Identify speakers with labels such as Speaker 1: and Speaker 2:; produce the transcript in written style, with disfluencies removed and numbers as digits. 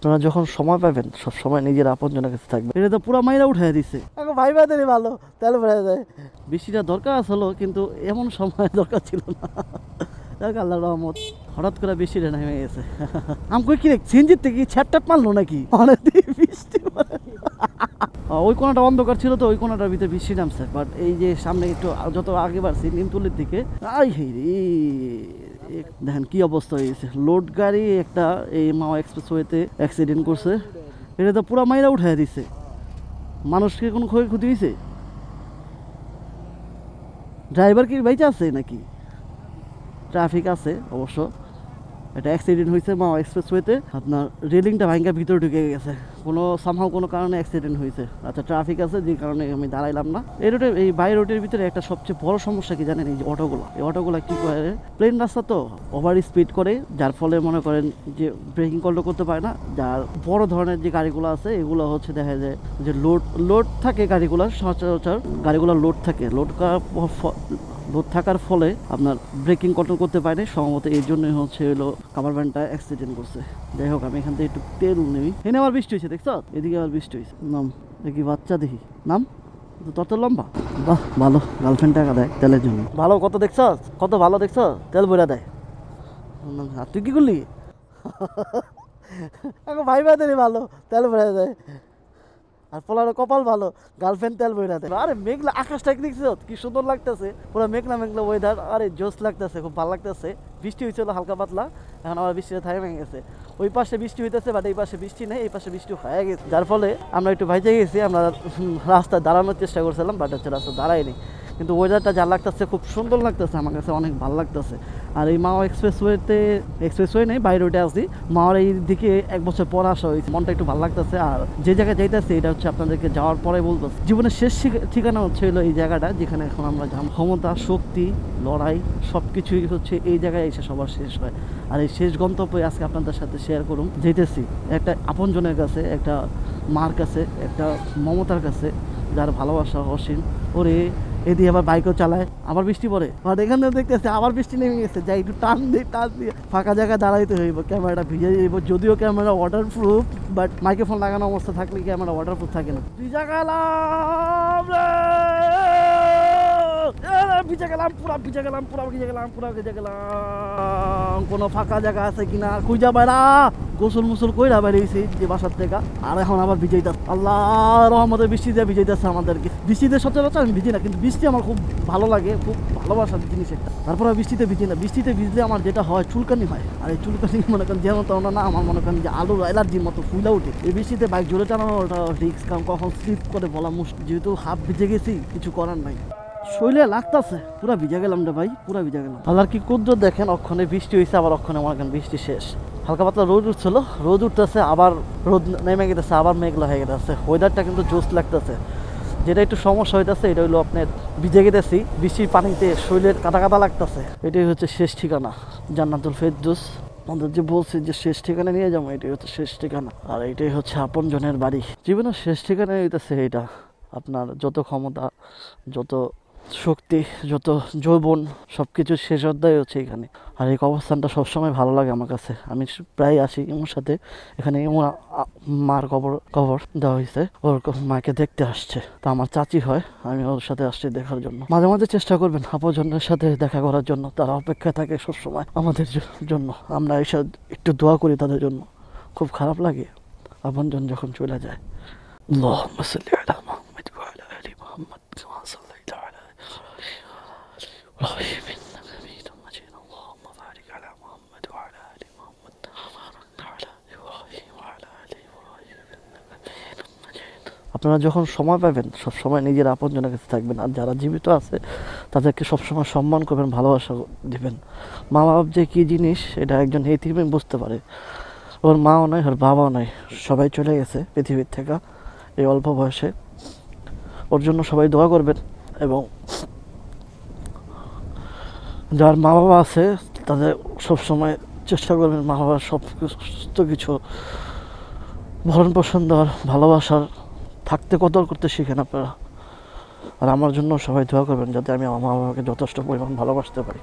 Speaker 1: আপনারা যখন সময় পাবেন সব সময় নিজের আপনজনের কাছে থাকবেন। এটা তো পুরো মাইরা উঠাই দিছে, এখন ভাই বাদেরই ভালো তেল ভরে যায়। বৃষ্টিটা দরকার আসলো, কিন্তু এমন সময় দরকার ছিল না। আল্লাহ রহমত, হঠাৎ করে বৃষ্টিটা নেমে গেছে। আমি কই কি রে, সিনজির থেকে ছ্যাপটাপ মারলো নাকি অনেক বৃষ্টি। ওই কোনাটা অন্ধকার ছিল তো, ওই কোনাটার ভিতরে বৃষ্টি নামছে, বাট এই যে সামনে একটু যত আগে বাড়ছি নিমতলির দিকে, আই হে রে দেখেন কি অবস্থা হয়েছে। লোড গাড়ি একটা এই মাওয়া এক্সপ্রেসওয়েতে অ্যাক্সিডেন্ট করছে, এটা তো পুরা মাইরা উঠাই দিছে। মানুষকে কোনো ক্ষয়ক্ষতি হয়েছে? ড্রাইভার কি বাইচা আছে নাকি? ট্রাফিক আছে অবশ্য। এটা অ্যাক্সিডেন্ট হয়েছে মাওয়া এক্সপ্রেসওয়েতে, আপনার রেলিংটা ভাঙ্গা ভিতরে ঢুকে গেছে, কোনো কারণে অ্যাক্সিডেন্ট হয়েছে। আচ্ছা ট্রাফিক আছে যে কারণে আমি দাঁড়াইলাম না। এই রোডে, এই বাই রোডের ভিতরে একটা সবচেয়ে বড় সমস্যা কি জানেন? এই যে অটোগুলো কি করে, প্লেন রাস্তা তো ওভার স্পিড করে, যার ফলে মনে করেন যে ব্রেকিং কন্ট্রোল করতে পারে না। যার বড় ধরনের যে গাড়িগুলো আছে এগুলো হচ্ছে দেখা যায় যে লোড থাকে গাড়িগুলো, সচরাচর গাড়িগুলো লোড থাকে, লোড থাকার ফলে আপনার ব্রেকিং কন্ট্রোল করতে পারে না সম্ভবত, এই জন্যই হচ্ছে হলো কাভার ভ্যানটা অ্যাক্সিডেন্ট করছে। যাই হোক, আমি এখান থেকে একটু তেল নেই। এখানে আবার বৃষ্টি হয়েছে, দেখছ? এদিকে আবার বৃষ্টি হয়েছে। নাম দেখি বাচ্চা, দেখি নাম তত লম্বা। বাহ ভালো, গার্লফ্রেন্ড টাকা দেয় তেলের জন্য। ভালো কত দেখছ, কত ভালো দেখছ, তেল বইরা দেয়। আর তুই কি করলি? এখন ভাই বাদেরই ভালো তেল ভরে দেয়, আর পোলার কপাল ভালো, গার্লফ্রেন্ড তেল বইরা দেয়। আরে মেঘলা আকাশটা দেখছো কি সুন্দর লাগতেছে, পুরো মেঘলা ওয়েদার, আরে জোস লাগতেছে, খুব ভালো লাগতেছে। বৃষ্টি হয়েছিল হালকা পাতলা, এখন আবার বৃষ্টিটা থামে গেছে। ওই পাশে বৃষ্টি হইতেছে, বাট এই পাশে বৃষ্টি নেই, এই পাশে বৃষ্টি হয়ে গেছে, যার ফলে আমরা একটু ভাইজে গেছি। আমরা রাস্তায় দাঁড়ানোর চেষ্টা করছিলাম, বাট হচ্ছে রাস্তা দাঁড়াইনি, কিন্তু ওয়েদারটা যা লাগতেছে খুব সুন্দর লাগতেছে, আমার কাছে অনেক ভালো লাগতেছে। আর এই মাওয়া এক্সপ্রেসওয়ে নেই, বাই রোডে আসি। মাওয়ার এই দিকে 1 বছর পর আসা হয়েছে, মনটা একটু ভালো লাগতেছে। আর যে জায়গায় যাইতেছে এটা হচ্ছে আপনাদেরকে যাওয়ার পরে বলতেছে, জীবনের শেষ ঠিকানা হচ্ছে হলো এই জায়গাটা, যেখানে এখন আমরা ক্ষমতা, শক্তি, লড়াই সব কিছুই হচ্ছে এই জায়গায় এসে সবার শেষ হয়। আর এই শেষ গন্তব্যে আজকে আপনাদের সাথে শেয়ার করুন। যেতেছি একটা আপনজনের কাছে, একটা মার কাছে, একটা মমতার কাছে, যার ভালোবাসা অসীম। ওরে এদিকে আবার বাইকও চালায়, আবার বৃষ্টি পড়ে, আর এখানে দেখতেছে আবার বৃষ্টি নেমে গেছে। যাই একটু টান দিয়ে ফাঁকা জায়গায় দাঁড়াইতে হইব, ক্যামেরাটা ভিজে যাইব। যদিও ক্যামেরা ওয়াটারপ্রুফ, বাট মাইক্রোফোন লাগানো অবস্থা থাকলে ক্যামেরা ওয়াটারপ্রুফ থাকে না। ভিজে গেলাম, কোনো ফাঁকা জায়গা আছে কিনা খুঁজা বেড়া, গোসল মুসল কইরা বেরিয়েছি যে বাসার থেকে, আর এখন আবার ভিজাইতেছে। আল্লাহ রহমতের বৃষ্টি দিয়ে ভিজাইতেছে আমাদেরকে। বৃষ্টিতে সচরাচর আমি ভিজি না, কিন্তু বৃষ্টি আমার খুব ভালো লাগে, খুব ভালোবাসার জিনিস একটা। তারপর বৃষ্টিতে ভিজি না, বৃষ্টিতে ভিজলে আমার যেটা হয় চুলকানি হয়, আর এই চুলকানি মনে করেন যেন তেমন না, আমার মনে করেন যে আলুর অ্যালার্জির মতো ফুলা ওঠে। এই বৃষ্টিতে বাইক জোরে চালানোটা রিস্ক, কারণ কখন স্লিপ করে বলা মুশকিল। যেহেতু হাফ ভিজে গেছি, কিছু করার নাই, শৈলে লাগতেছে। পুরা ভিজা গেলাম রে ভাই, পুরা ভিজা গেলাম। আল্লাহর কি কুদরত দেখেন, অক্ষণে বৃষ্টি হয়েছে, আবার অক্ষণে মনে করেন বৃষ্টি শেষ। হালকা পাতলা রোদ উঠছিল, রোদ উঠতেছে, আবার রোদ নেমে গেতেছে, আবার মেঘলা হয়ে গেতেছে। ওয়েদারটা কিন্তু জোস লাগতেছে। যেটা একটু সমস্যা হইতেছে এটা হলো আপনার ভিজে গেতেছি, বৃষ্টির পানিতে শরীরের কাদা কাদা লাগতেছে। এটাই হচ্ছে শেষ ঠিকানা, জান্নাতুল ফেরদৌস। আমাদের যে বলছি যে শেষ ঠিকানা নিয়ে যাবো, এটাই হচ্ছে শেষ ঠিকানা। আর এটাই হচ্ছে আপনজনের বাড়ি। জীবনের শেষ ঠিকানা হইতেছে এটা। আপনার যত ক্ষমতা, যত শক্তি, যত যৌবন, সব কিছু শেষ অধ্যায় হচ্ছে এখানে। আর এই অবস্থানটা সবসময় ভালো লাগে আমার কাছে। আমি প্রায় আসি ইমুর সাথে, এখানে ইমুর মার কবর দেওয়া হয়েছে, ওর মাকে দেখতে আসছে। তা আমার চাচি হয়, আমি ওর সাথে আসছি দেখার জন্য। মাঝে মাঝে চেষ্টা করবেন আপনজনের সাথে দেখা করার জন্য, তারা অপেক্ষা থাকে সবসময় আমাদের জন্য। আমরা এসে একটু দোয়া করি তাদের জন্য। খুব খারাপ লাগে আপনজন যখন চলে যায়। আল্লাহুম্মা সাল্লি আলা মুহাম্মাদ ওয়া আলা আলি মুহাম্মাদ কামা সাল্লাইতা আলা ইব্রাহিম ইন্নাকা হামিদুম মাজিদ। আল্লাহুম্মা বারিক আলা মুহাম্মাদ ওয়া আলা আলি মুহাম্মাদ কামা বারাকতা আলা ইব্রাহিম ওয়া আলা আলি ইব্রাহিম ইন্নাকা হামিদুম মাজিদ। আপনারা যখন সময় পাবেন সব সময় নিজের আপনজনের কাছে থাকবেন, আর যারা জীবিত আছে তাদেরকে সবসময় সম্মান করবেন, ভালোবাসা দিবেন। মা বাপ যে কী জিনিস এটা একজন এতিমই বুঝতে পারে। ওর মাও নয়, ওর বাবাও নয়, সবাই চলে গেছে পৃথিবীর থেকে এই অল্প বয়সে। ওর জন্য সবাই দোয়া করবেন, এবং যার মা বাবা আছে তাদের সবসময় চেষ্টা করবেন মা বাবার সমস্ত কিছু ভরণ পোষণ দেওয়ার, ভালোবাসার, থাকতে কদর করতে শিখেন আপনারা। আর আমার জন্য সবাই দোয়া করবেন যাতে আমি আমার মা বাবাকে যথেষ্ট পরিমাণ ভালোবাসতে পারি।